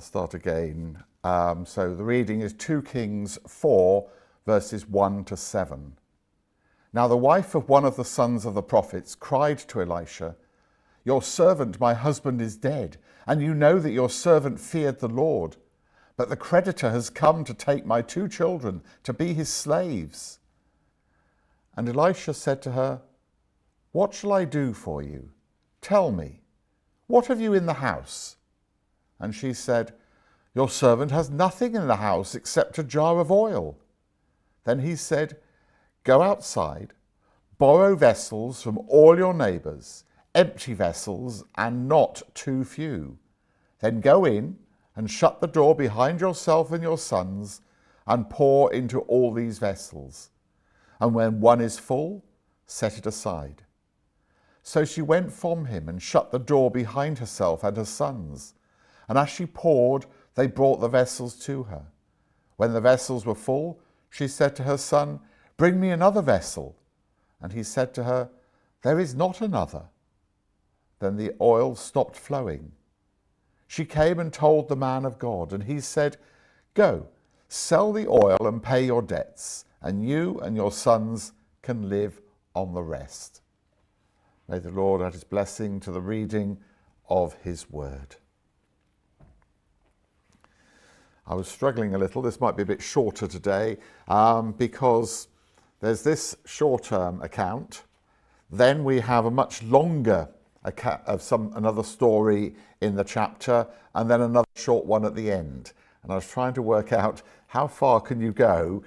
start again. So the reading is 2 Kings 4, verses 1 to 7. Now the wife of one of the sons of the prophets cried to Elisha, "Your servant, my husband, is dead, and you know that your servant feared the Lord. But the creditor has come to take my 2 children to be his slaves." And Elisha said to her, "What shall I do for you? Tell me, what have you in the house?" And she said, "Your servant has nothing in the house except a jar of oil." Then he said, "Go outside, borrow vessels from all your neighbours, empty vessels and not too few. Then go in and shut the door behind yourself and your sons and pour into all these vessels. And when one is full, set it aside." So she went from him and shut the door behind herself and her sons. And as she poured, they brought the vessels to her. When the vessels were full, she said to her son, "Bring me another vessel." And he said to her, "There is not another." Then the oil stopped flowing. She came and told the man of God, and he said, "Go, sell the oil and pay your debts, and you and your sons can live on the rest." May the Lord add his blessing to the reading of his word. I was struggling a little. This might be a bit shorter today because there's this short-term account. Then we have a much longer account of another story in the chapter, and then another short one at the end. And I was trying to work out how far can you go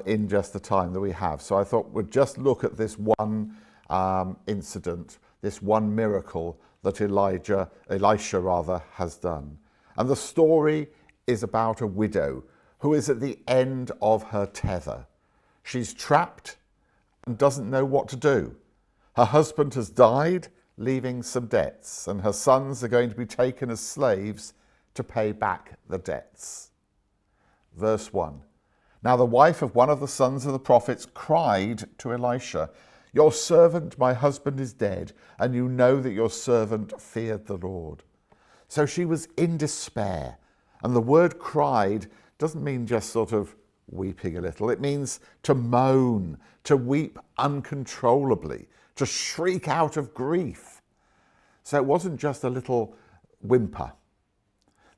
in just the time that we have. So I thought we'd just look at this one incident, this one miracle that Elisha has done. And the story is about a widow who is at the end of her tether. She's trapped and doesn't know what to do. Her husband has died, leaving some debts, and her sons are going to be taken as slaves to pay back the debts. Verse 1. Now the wife of one of the sons of the prophets cried to Elisha, "Your servant, my husband, is dead, and you know that your servant feared the Lord." So she was in despair. And the word cried doesn't mean just sort of weeping a little. It means to moan, to weep uncontrollably, to shriek out of grief. So it wasn't just a little whimper.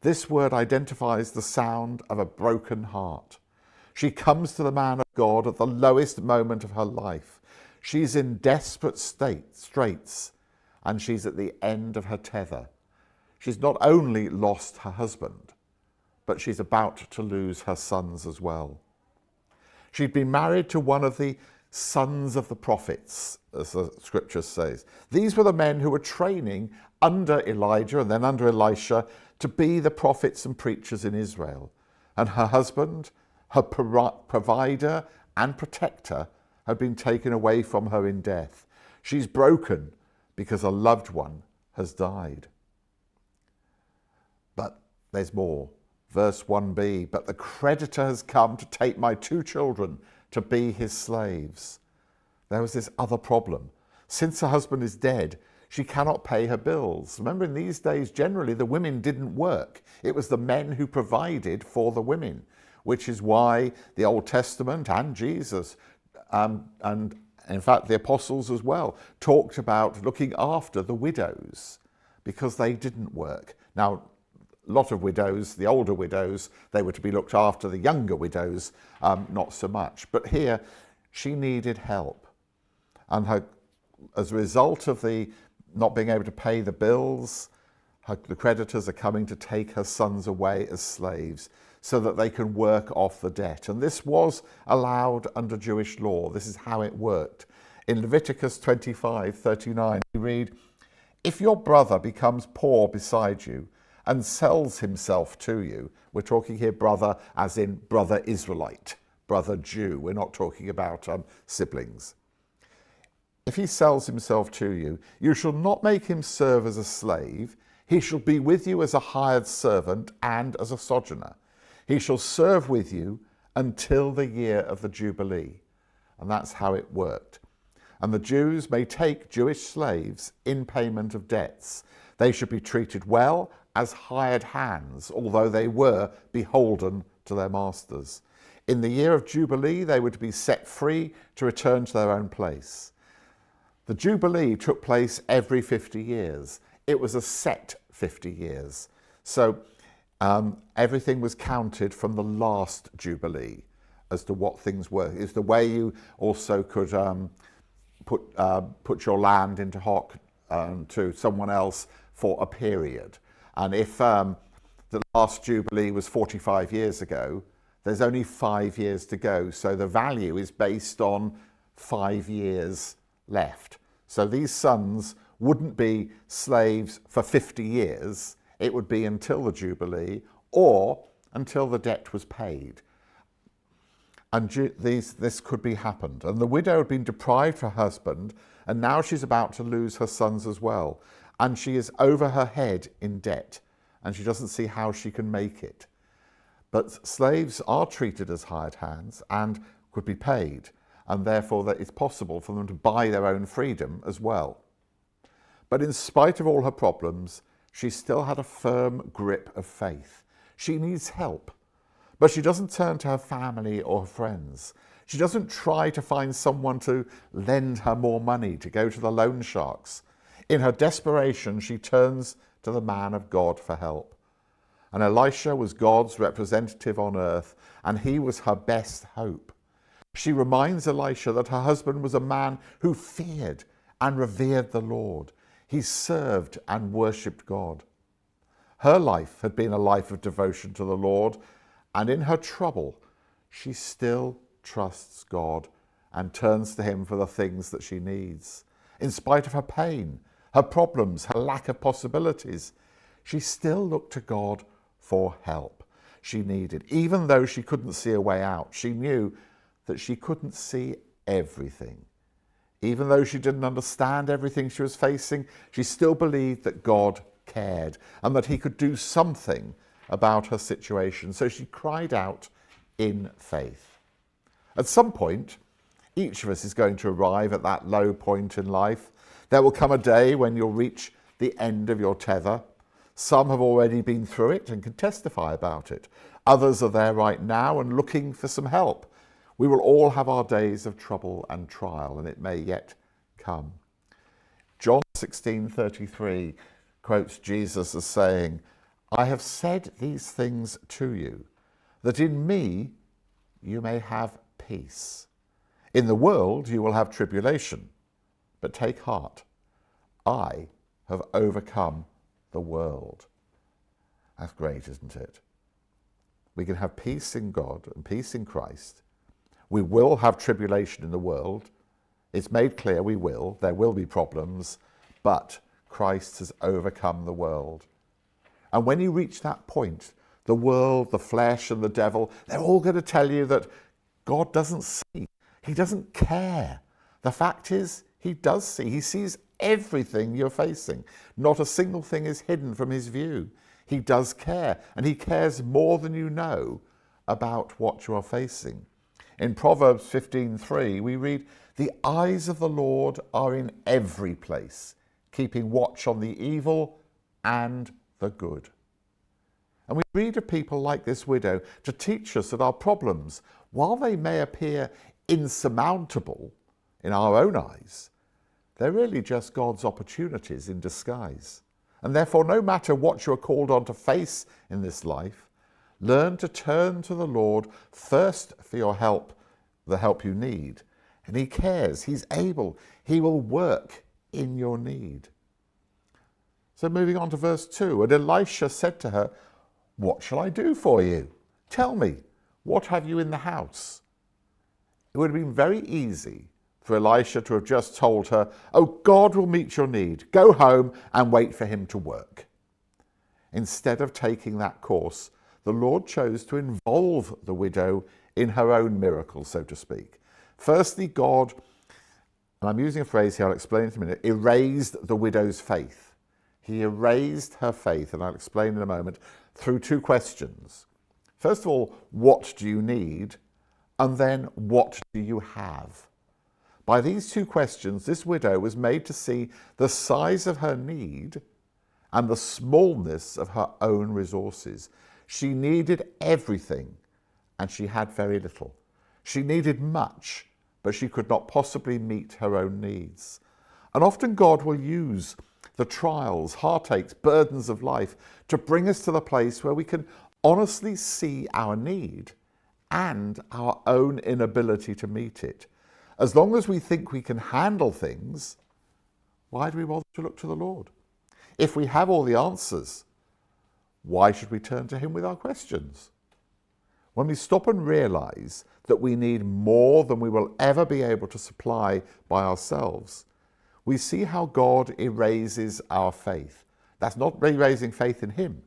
This word identifies the sound of a broken heart. She comes to the man of God at the lowest moment of her life. She's in desperate straits, and she's at the end of her tether. She's not only lost her husband, but she's about to lose her sons as well. She'd been married to one of the sons of the prophets, as the scripture says. These were the men who were training under Elijah and then under Elisha to be the prophets and preachers in Israel. And her husband, her provider and protector, had been taken away from her in death. She's broken because a loved one has died. But there's more. Verse 1b, "But the creditor has come to take my 2 children to be his slaves." There was this other problem. Since her husband is dead, she cannot pay her bills. Remember, in these days, generally, the women didn't work. It was the men who provided for the women, which is why the Old Testament and Jesus, and in fact the apostles as well, talked about looking after the widows because they didn't work. Now, a lot of widows, the older widows, they were to be looked after. The younger widows, not so much. But here, she needed help. And as a result of the not being able to pay the bills, the creditors are coming to take her sons away as slaves so that they can work off the debt. And this was allowed under Jewish law. This is how it worked. In Leviticus 25:39, we read, "If your brother becomes poor beside you and sells himself to you," we're talking here brother as in brother Israelite, brother Jew. We're not talking about siblings. "If he sells himself to you, you shall not make him serve as a slave. He shall be with you as a hired servant and as a sojourner. He shall serve with you until the year of the Jubilee." And that's how it worked. "And the Jews may take Jewish slaves in payment of debts. They should be treated well as hired hands, although they were beholden to their masters. In the year of Jubilee, they were to be set free to return to their own place. The Jubilee took place every 50 years. It was a set 50 years. So everything was counted from the last Jubilee as to what things were. It's the way you also could put your land into hock to someone else for a period. And if the last Jubilee was 45 years ago, there's only 5 years to go. So the value is based on 5 years left. So these sons wouldn't be slaves for 50 years. It would be until the Jubilee or until the debt was paid. And this could be happened. And the widow had been deprived of her husband, and now she's about to lose her sons as well. And she is over her head in debt, and she doesn't see how she can make it. But slaves are treated as hired hands and could be paid, and therefore that it's possible for them to buy their own freedom as well. But in spite of all her problems, she still had a firm grip of faith. She needs help, but she doesn't turn to her family or her friends. She doesn't try to find someone to lend her more money, to go to the loan sharks. In her desperation, she turns to the man of God for help. And Elisha was God's representative on earth, and he was her best hope. She reminds Elisha that her husband was a man who feared and revered the Lord. He served and worshipped God. Her life had been a life of devotion to the Lord, and in her trouble, she still trusts God and turns to him for the things that she needs. In spite of her pain, her problems, her lack of possibilities, she still looked to God for help she needed. Even though she couldn't see a way out, she knew that she couldn't see everything. Even though she didn't understand everything she was facing, she still believed that God cared and that he could do something about her situation. So she cried out in faith. At some point, each of us is going to arrive at that low point in life. There will come a day when you'll reach the end of your tether. Some have already been through it and can testify about it. Others are there right now and looking for some help. We will all have our days of trouble and trial, and it may yet come. John 16:33 quotes Jesus as saying, "I have said these things to you, that in me you may have peace. In the world you will have tribulation, but take heart. I have overcome the world." That's great, isn't it? We can have peace in God and peace in Christ. We will have tribulation in the world. It's made clear we will. There will be problems, but Christ has overcome the world. And when you reach that point, the world, the flesh, and the devil, they're all going to tell you that God doesn't see. He doesn't care. The fact is, he does see. He sees everything you're facing. Not a single thing is hidden from his view. He does care, and he cares more than you know about what you are facing. In Proverbs 15:3, we read, "The eyes of the Lord are in every place, keeping watch on the evil and the good." And we read of people like this widow to teach us that our problems, while they may appear insurmountable in our own eyes, they're really just God's opportunities in disguise. And therefore, no matter what you are called on to face in this life, learn to turn to the Lord first for your help, the help you need. And he cares, he's able, he will work in your need. So moving on to verse 2, and Elisha said to her, "What shall I do for you? Tell me, what have you in the house?" It would have been very easy for Elisha to have just told her, "Oh, God will meet your need. Go home and wait for him to work." Instead of taking that course, the Lord chose to involve the widow in her own miracle, so to speak. Firstly, God, and I'm using a phrase here, I'll explain it in a minute, erased the widow's faith. He erased her faith, and I'll explain in a moment, through two questions. First of all, what do you need? And then, what do you have? By these two questions, this widow was made to see the size of her need and the smallness of her own resources. She needed everything, and she had very little. She needed much, but she could not possibly meet her own needs. And often God will use the trials, heartaches, burdens of life to bring us to the place where we can honestly see our need and our own inability to meet it. As long as we think we can handle things, why do we bother to look to the Lord? If we have all the answers, why should we turn to him with our questions? When we stop and realize that we need more than we will ever be able to supply by ourselves, we see how God erases our faith. That's not erasing faith in him.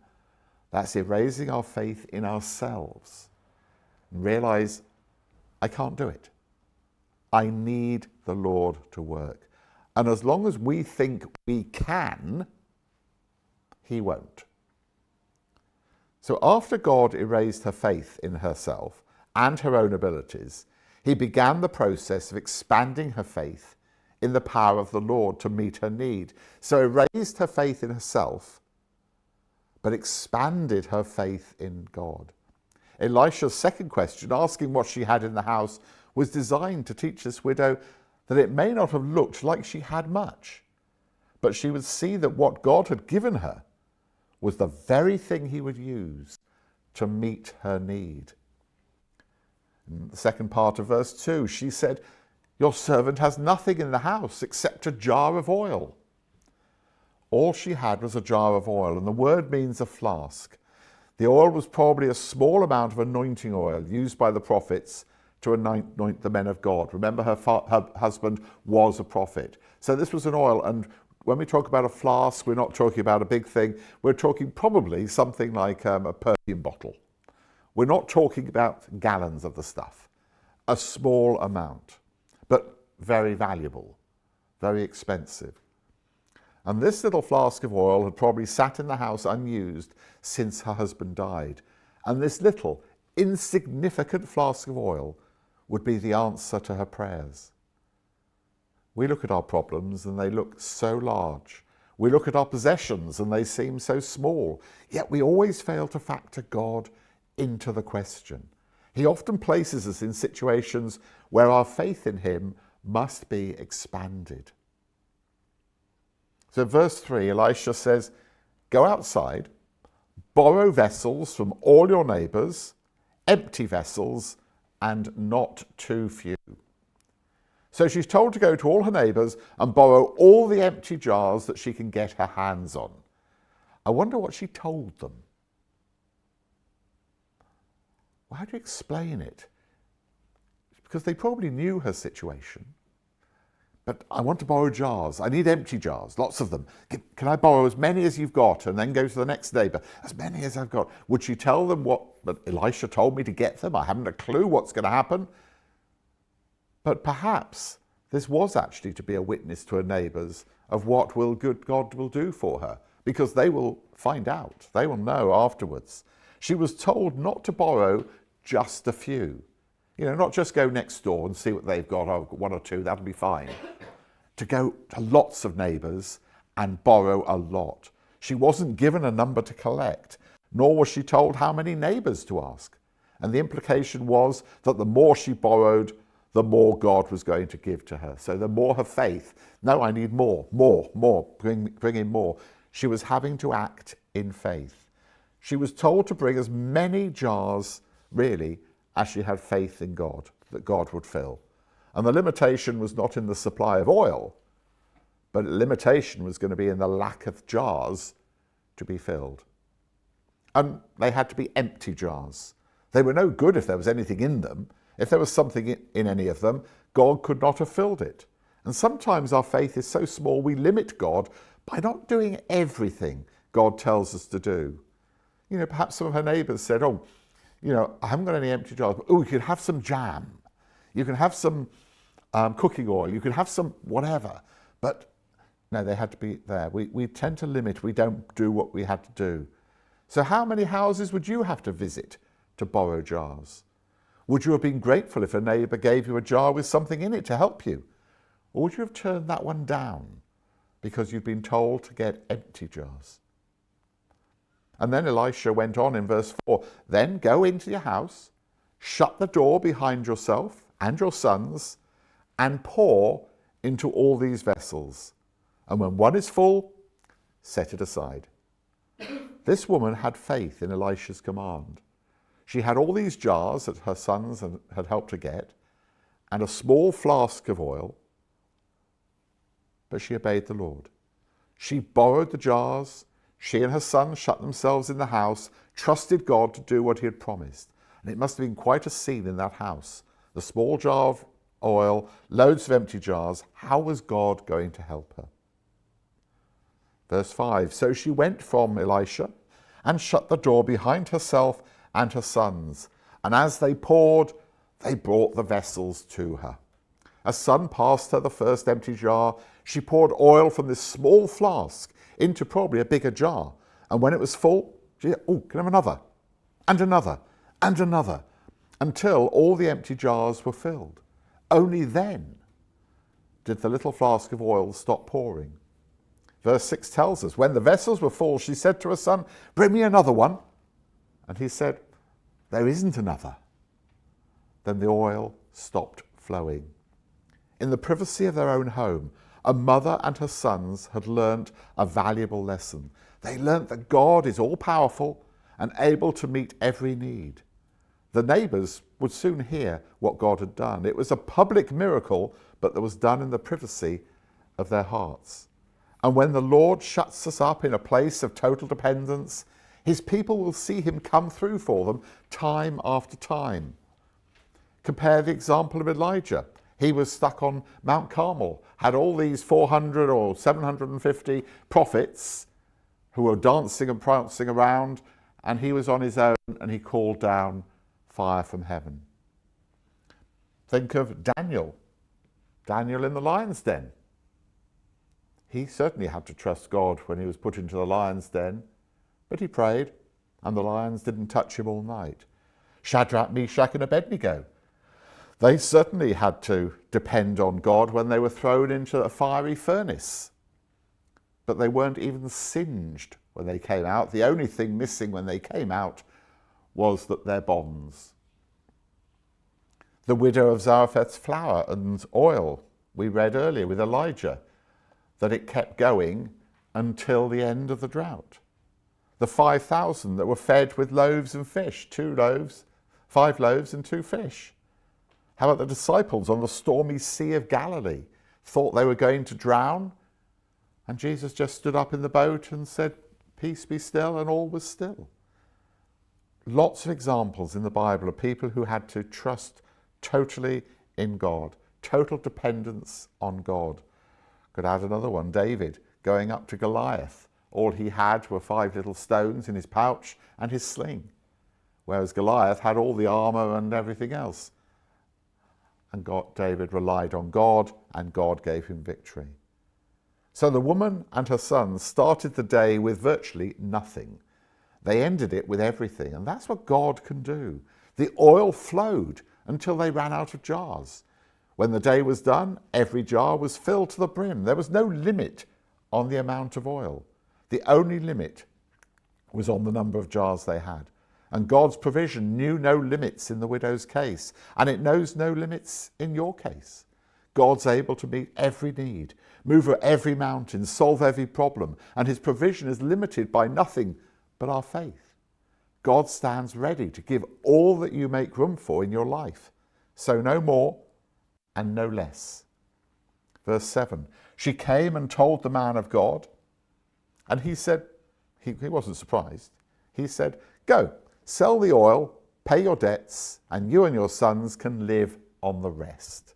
That's erasing our faith in ourselves. And realize, I can't do it. I need the Lord to work. And as long as we think we can, he won't. So after God erased her faith in herself and her own abilities, he began the process of expanding her faith in the power of the Lord to meet her need. So he raised her faith in herself, but expanded her faith in God. Elisha's second question, asking what she had in the house, was designed to teach this widow that it may not have looked like she had much, but she would see that what God had given her was the very thing he would use to meet her need. In the second part of verse 2, she said, "Your servant has nothing in the house except a jar of oil." All she had was a jar of oil, and the word means a flask. The oil was probably a small amount of anointing oil used by the prophets to anoint the men of God. Remember, her husband was a prophet. So this was an oil, and when we talk about a flask, we're not talking about a big thing. We're talking probably something like a perfume bottle. We're not talking about gallons of the stuff. A small amount, but very valuable, very expensive. And this little flask of oil had probably sat in the house unused since her husband died. And this little, insignificant flask of oil would be the answer to her prayers. We look at our problems and they look so large. We look at our possessions and they seem so small. Yet we always fail to factor God into the question. He often places us in situations where our faith in him must be expanded. So verse 3, Elisha says, "Go outside, borrow vessels from all your neighbours, empty vessels, and not too few." So she's told to go to all her neighbours and borrow all the empty jars that she can get her hands on. I wonder what she told them. Well, how do you explain it? Because they probably knew her situation. But I want to borrow jars. I need empty jars, lots of them. Can I borrow as many as you've got and then go to the next neighbour? As many as I've got. Would she tell them what Elisha told me to get them? I haven't a clue what's going to happen. But perhaps this was actually to be a witness to her neighbours of what good God will do for her, because they will find out. They will know afterwards. She was told not to borrow just a few. You know, not just go next door and see what they've got. Oh, one or two, that'll be fine. To go to lots of neighbours and borrow a lot. She wasn't given a number to collect, nor was she told how many neighbours to ask. And the implication was that the more she borrowed, the more God was going to give to her. So the more her faith, no, I need more, bring in more. She was having to act in faith. She was told to bring as many jars, really, as she had faith in God, that God would fill. And the limitation was not in the supply of oil, but the limitation was going to be in the lack of jars to be filled. And they had to be empty jars. They were no good if there was anything in them. If there was something in any of them, God could not have filled it. And sometimes our faith is so small we limit God by not doing everything God tells us to do. You know, perhaps some of her neighbours said, "Oh, you know, I haven't got any empty jars, but you could have some jam. You can have some cooking oil. You can have some whatever." But no, they had to be there. We tend to limit. We don't do what we had to do. So how many houses would you have to visit to borrow jars? Would you have been grateful if a neighbour gave you a jar with something in it to help you? Or would you have turned that one down because you've been told to get empty jars? And then Elisha went on in verse 4, then go into your house, shut the door behind yourself and your sons, and pour into all these vessels. And when one is full, set it aside. This woman had faith in Elisha's command. She had all these jars that her sons had helped her get, and a small flask of oil, but she obeyed the Lord. She borrowed the jars. She and her son shut themselves in the house, trusted God to do what he had promised. And it must have been quite a scene in that house. The small jar of oil, loads of empty jars. How was God going to help her? Verse 5, so she went from Elisha and shut the door behind herself and her sons. And as they poured, they brought the vessels to her. As son passed her the first empty jar, she poured oil from this small flask into probably a bigger jar. And when it was full, she said, oh, can I have another? And another, and another, until all the empty jars were filled. Only then did the little flask of oil stop pouring. Verse 6 tells us, when the vessels were full, she said to her son, bring me another one. And he said, there isn't another. Then the oil stopped flowing. In the privacy of their own home, a mother and her sons had learnt a valuable lesson. They learnt that God is all-powerful and able to meet every need. The neighbours would soon hear what God had done. It was a public miracle, but that was done in the privacy of their hearts. And when the Lord shuts us up in a place of total dependence, his people will see him come through for them time after time. Compare the example of Elijah. He was stuck on Mount Carmel, had all these 400 or 750 prophets who were dancing and prancing around, and he was on his own and he called down fire from heaven. Think of Daniel in the lion's den. He certainly had to trust God when he was put into the lion's den, but he prayed and the lions didn't touch him all night. Shadrach, Meshach and Abednego, they certainly had to depend on God when they were thrown into a fiery furnace. But they weren't even singed when they came out. The only thing missing when they came out was that their bonds. The widow of Zarephath's flour and oil, we read earlier with Elijah, that it kept going until the end of the drought. The 5,000 that were fed with loaves and fish, 2 loaves, 5 loaves and 2 fish. How about the disciples on the stormy Sea of Galilee? Thought they were going to drown, and Jesus just stood up in the boat and said, peace be still, and all was still. Lots of examples in the Bible of people who had to trust totally in God, total dependence on God. Could add another one, David going up to Goliath. All he had were 5 little stones in his pouch and his sling, whereas Goliath had all the armour and everything else. And David relied on God, and God gave him victory. So the woman and her sons started the day with virtually nothing. They ended it with everything, and that's what God can do. The oil flowed until they ran out of jars. When the day was done, every jar was filled to the brim. There was no limit on the amount of oil. The only limit was on the number of jars they had. And God's provision knew no limits in the widow's case, and it knows no limits in your case. God's able to meet every need, move every mountain, solve every problem, and his provision is limited by nothing but our faith. God stands ready to give all that you make room for in your life, so no more and no less. Verse 7, she came and told the man of God, and he said, he wasn't surprised, he said, go, sell the oil, pay your debts, and you and your sons can live on the rest.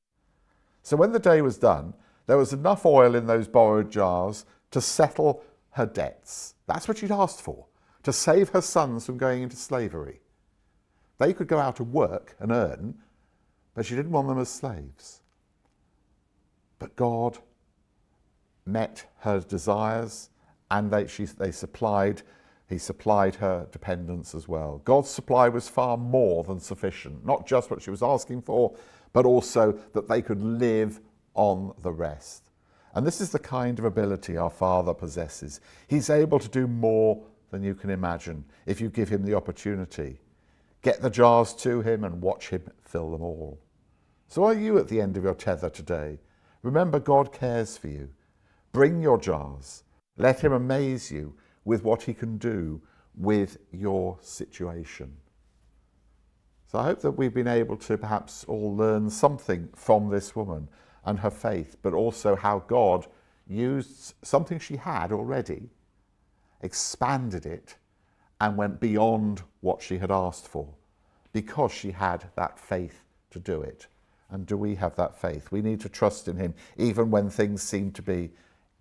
So when the day was done, there was enough oil in those borrowed jars to settle her debts. That's what she'd asked for, to save her sons from going into slavery. They could go out and work and earn, but she didn't want them as slaves. But God met her desires, and he supplied her dependence as well. God's supply was far more than sufficient, not just what she was asking for, but also that they could live on the rest. And this is the kind of ability our Father possesses. He's able to do more than you can imagine if you give him the opportunity. Get the jars to him and watch him fill them all. So are you at the end of your tether today? Remember, God cares for you. Bring your jars. Let him amaze you with what he can do with your situation. So I hope that we've been able to perhaps all learn something from this woman and her faith, but also how God used something she had already, expanded it, and went beyond what she had asked for because she had that faith to do it. And do we have that faith? We need to trust in him even when things seem to be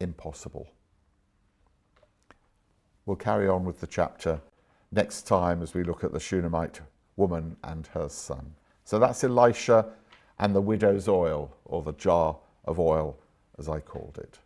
impossible. We'll carry on with the chapter next time as we look at the Shunammite woman and her son. So that's Elisha and the widow's oil, or the jar of oil as I called it.